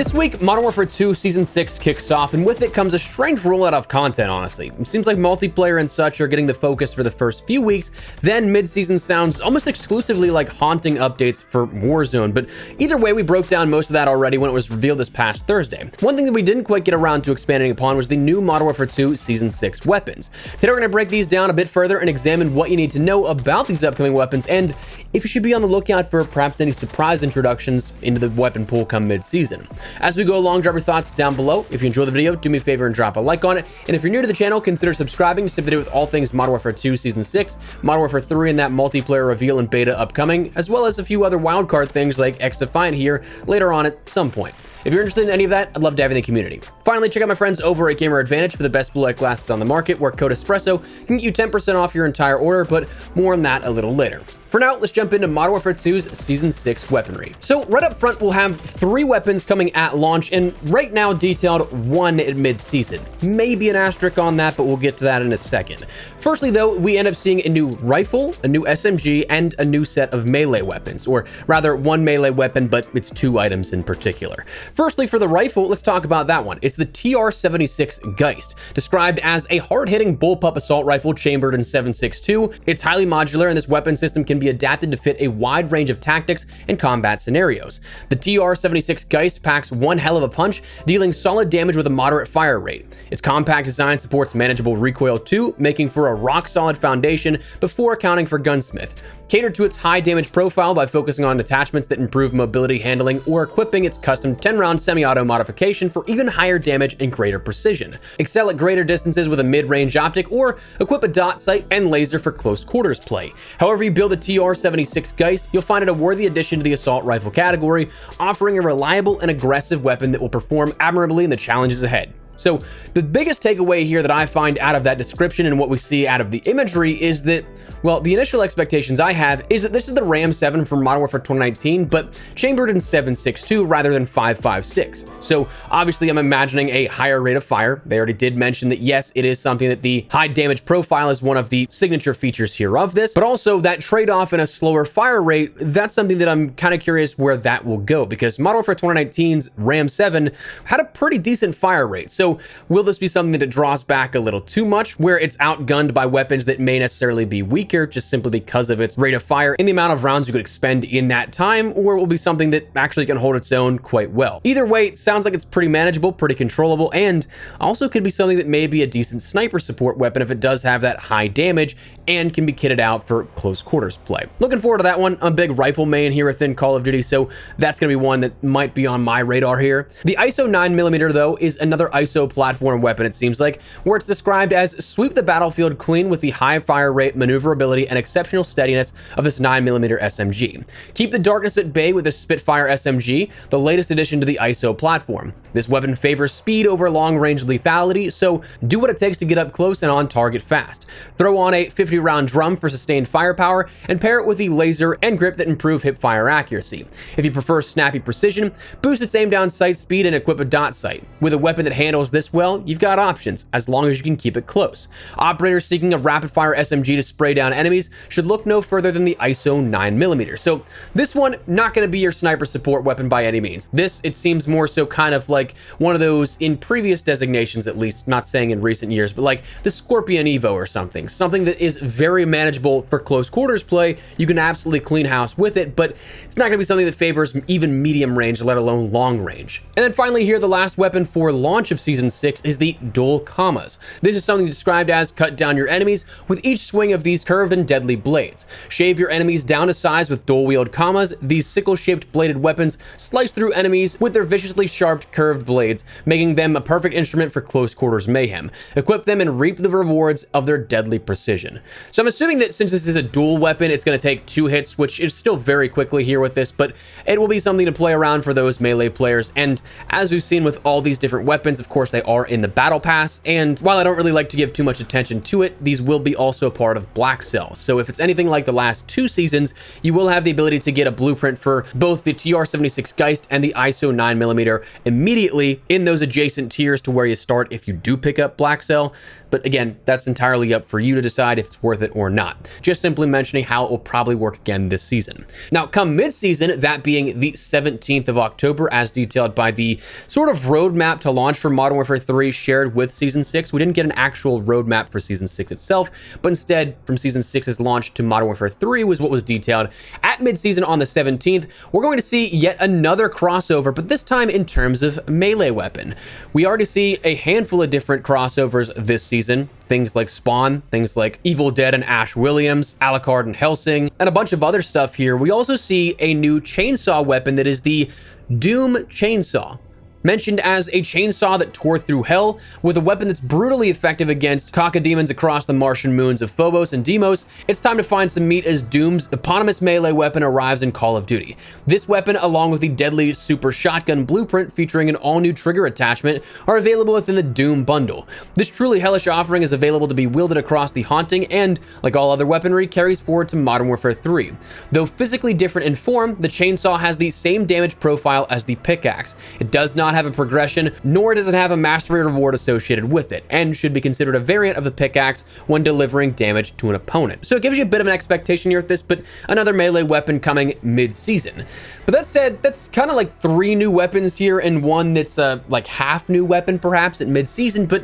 This week, Modern Warfare 2 Season 6 kicks off, and with it comes a strange rollout of content, honestly. It seems like multiplayer and such are getting the focus for the first few weeks, then mid-season sounds almost exclusively like haunting updates for Warzone, but either way, we broke down most of that already when it was revealed this past Thursday. One thing that we didn't quite get around to expanding upon was the new Modern Warfare 2 Season 6 weapons. Today we're going to break these down a bit further and examine what you need to know about these upcoming weapons, and if you should be on the lookout for perhaps any surprise introductions into the weapon pool come mid-season. As we go along, drop your thoughts down below. If you enjoy the video, do me a favor and drop a like on it. And if you're new to the channel, consider subscribing to stay up to date with all things Modern Warfare 2 Season 6, Modern Warfare 3 and that multiplayer reveal and beta upcoming, as well as a few other wildcard things like X-Defiant here later on at some point. If you're interested in any of that, I'd love to have you in the community. Finally, check out my friends over at Gamer Advantage for the best blue light glasses on the market, where code ESPRESSO can get you 10% off your entire order, but more on that a little later. For now, let's jump into Modern Warfare 2's Season 6 weaponry. So right up front, we'll have 3 weapons coming at launch, and right now detailed 1 at mid-season. Maybe an asterisk on that, but we'll get to that in a second. Firstly, though, we end up seeing a new rifle, a new SMG, and a new set of melee weapons, or rather 1 melee weapon, but it's 2 items in particular. Firstly, for the rifle, let's talk about that one. It's the TR-76 Geist, described as a hard-hitting bullpup assault rifle chambered in 7.62. It's highly modular, and this weapon system can be adapted to fit a wide range of tactics and combat scenarios. The TR-76 Geist packs one hell of a punch, dealing solid damage with a moderate fire rate. Its compact design supports manageable recoil too, making for a rock-solid foundation before accounting for gunsmith. Catered to its high damage profile by focusing on attachments that improve mobility handling or equipping its custom 10-round semi-auto modification for even higher damage and greater precision. Excel at greater distances with a mid-range optic, or equip a dot sight and laser for close quarters play. However you build a TR-76 Geist, you'll find it a worthy addition to the assault rifle category, offering a reliable and aggressive weapon that will perform admirably in the challenges ahead. So the biggest takeaway here that I find out of that description and what we see out of the imagery is that, well, the initial expectations I have is that this is the Ram 7 from Modern Warfare 2019, but chambered in 7.62 rather than 5.56. So obviously I'm imagining a higher rate of fire. They already did mention that yes, it is something that the high damage profile is one of the signature features here of this, but also that trade-off in a slower fire rate, that's something that I'm kind of curious where that will go, because Modern Warfare 2019's Ram 7 had a pretty decent fire rate. So will this be something that it draws back a little too much, where it's outgunned by weapons that may necessarily be weaker just simply because of its rate of fire and the amount of rounds you could expend in that time, or will be something that actually can hold its own quite well? Either way, it sounds like it's pretty manageable, pretty controllable, and also could be something that may be a decent sniper support weapon if it does have that high damage and can be kitted out for close quarters play. Looking forward to that one. I'm a big rifle main here within Call of Duty, so that's going to be one that might be on my radar here. The ISO 9mm, though, is another ISO platform weapon, it seems like, where it's described as sweep the battlefield clean with the high fire rate, maneuverability, and exceptional steadiness of this 9mm SMG. Keep the darkness at bay with the Spitfire SMG, the latest addition to the ISO platform. This weapon favors speed over long-range lethality, so do what it takes to get up close and on target fast. Throw on a 50-round drum for sustained firepower, and pair it with the laser and grip that improve hip-fire accuracy. If you prefer snappy precision, boost its aim down sight speed and equip a dot sight. With a weapon that handles this well, you've got options, as long as you can keep it close. Operators seeking a rapid-fire SMG to spray down enemies should look no further than the ISO 9mm. So this one, not going to be your sniper support weapon by any means. This, it seems more so kind of like one of those, in previous designations at least, not saying in recent years, but like the Scorpion Evo or something. Something that is very manageable for close quarters play. You can absolutely clean house with it, but it's not going to be something that favors even medium range, let alone long range. And then finally here, the last weapon for launch of Season 6 is the dual commas. This is something described as cut down your enemies with each swing of these curved and deadly blades. Shave your enemies down to size with dual wield commas. These sickle-shaped bladed weapons slice through enemies with their viciously sharp curved blades, making them a perfect instrument for close quarters mayhem. Equip them and reap the rewards of their deadly precision. So I'm assuming that since this is a dual weapon, it's going to take 2 hits, which is still very quickly here with this, but it will be something to play around for those melee players. And as we've seen with all these different weapons, of course, they are in the battle pass, and while I don't really like to give too much attention to it, these will be also part of Black cell. So if it's anything like the last 2 seasons, you will have the ability to get a blueprint for both the TR-76 Geist and the ISO 9mm immediately in those adjacent tiers to where you start if you do pick up Black Cell. But again, that's entirely up for you to decide if it's worth it or not. Just simply mentioning how it will probably work again this season. Now, come mid-season, that being the 17th of October, as detailed by the sort of roadmap to launch for Modern Warfare 3 shared with Season 6, we didn't get an actual roadmap for Season 6 itself, but instead, from Season 6's launch to Modern Warfare 3 was what was detailed. At mid-season on the 17th, we're going to see yet another crossover, but this time in terms of melee weapon. We already see a handful of different crossovers this season. Things like Spawn, things like Evil Dead and Ash Williams, Alucard and Helsing, and a bunch of other stuff here. We also see a new chainsaw weapon that is the Doom Chainsaw. Mentioned as a chainsaw that tore through hell, with a weapon that's brutally effective against cacodemons across the Martian moons of Phobos and Deimos. It's time to find some meat as Doom's eponymous melee weapon arrives in Call of Duty. This weapon, along with the deadly super shotgun blueprint featuring an all-new trigger attachment, are available within the Doom bundle. This truly hellish offering is available to be wielded across the Haunting and, like all other weaponry, carries forward to Modern Warfare 3. Though physically different in form, the chainsaw has the same damage profile as the pickaxe. It does not have a progression, nor does it have a mastery reward associated with it, and should be considered a variant of the pickaxe when delivering damage to an opponent. So it gives you a bit of an expectation here with this, but another melee weapon coming mid-season. But that said, that's kind of like 3 new weapons here and one that's like half new weapon perhaps at mid-season, but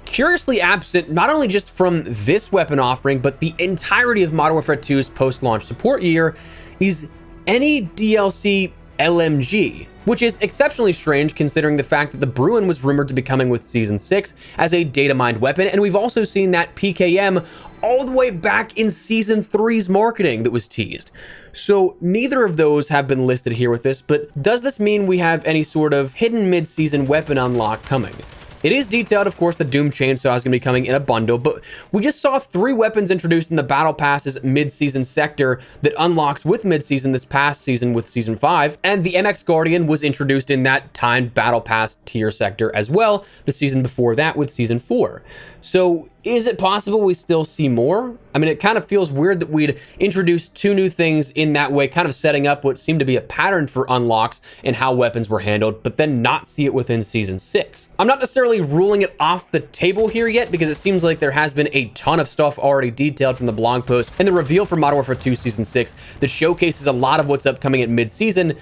curiously absent not only just from this weapon offering, but the entirety of Modern Warfare 2's post-launch support year is any DLC LMG, which is exceptionally strange considering the fact that the Bruin was rumored to be coming with Season 6 as a data mined weapon, and we've also seen that PKM all the way back in Season 3's marketing that was teased. So neither of those have been listed here with this, but does this mean we have any sort of hidden mid-season weapon unlock coming? It is detailed, of course, the Doom Chainsaw is going to be coming in a bundle, but we just saw 3 weapons introduced in the Battle Pass's mid-season sector that unlocks with mid-season this past season with Season 5, and the MX Guardian was introduced in that timed Battle Pass tier sector as well the season before that with Season 4. So is it possible we still see more? I mean, it kind of feels weird that we'd introduce 2 new things in that way, kind of setting up what seemed to be a pattern for unlocks and how weapons were handled, but then not see it within Season 6. I'm not necessarily ruling it off the table here yet, because it seems like there has been a ton of stuff already detailed from the blog post and the reveal for Modern Warfare 2 Season 6 that showcases a lot of what's upcoming at mid-season,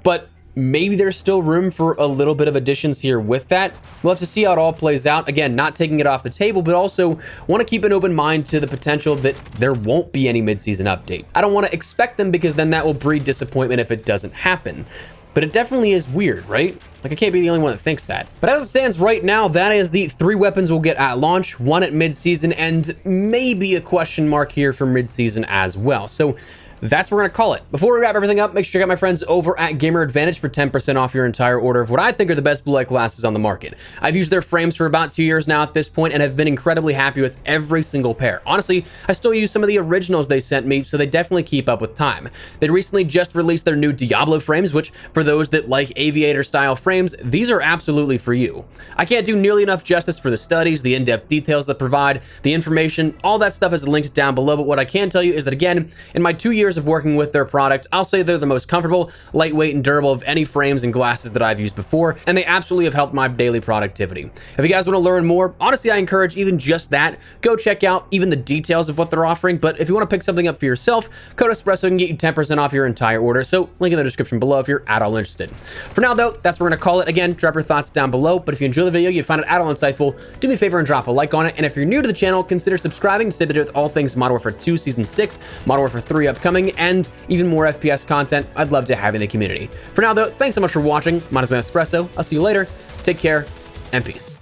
but maybe there's still room for a little bit of additions here with that. We'll have to see how it all plays out. Again, not taking it off the table, but also want to keep an open mind to the potential that there won't be any mid-season update. I don't want to expect them because then that will breed disappointment if it doesn't happen. But it definitely is weird, right? Like, I can't be the only one that thinks that. But as it stands right now, that is the 3 weapons we'll get at launch, 1 at mid-season, and maybe a question mark here for mid-season as well. So that's what we're gonna call it. Before we wrap everything up, make sure to check out my friends over at Gamer Advantage for 10% off your entire order of what I think are the best blue light glasses on the market. I've used their frames for about 2 years now at this point and have been incredibly happy with every single pair. Honestly, I still use some of the originals they sent me, so they definitely keep up with time. They recently just released their new Diablo frames, which for those that like aviator style frames, these are absolutely for you. I can't do nearly enough justice for the studies, the in-depth details that provide, the information, all that stuff is linked down below, but what I can tell you is that, again, in my 2 years of working with their product, I'll say they're the most comfortable, lightweight, and durable of any frames and glasses that I've used before, and they absolutely have helped my daily productivity. If you guys want to learn more, honestly, I encourage even just that. Go check out even the details of what they're offering, but if you want to pick something up for yourself, code Espresso can get you 10% off your entire order, so link in the description below if you're at all interested. For now, though, that's what we're going to call it. Again, drop your thoughts down below, but if you enjoy the video, you find it at all insightful, do me a favor and drop a like on it, and if you're new to the channel, consider subscribing to stay up to date with all things Modern Warfare 2 Season 6, Modern Warfare 3 upcoming, and even more FPS content. I'd love to have in the community. For now, though, thanks so much for watching. My name is Espresso. I'll see you later. Take care, and peace.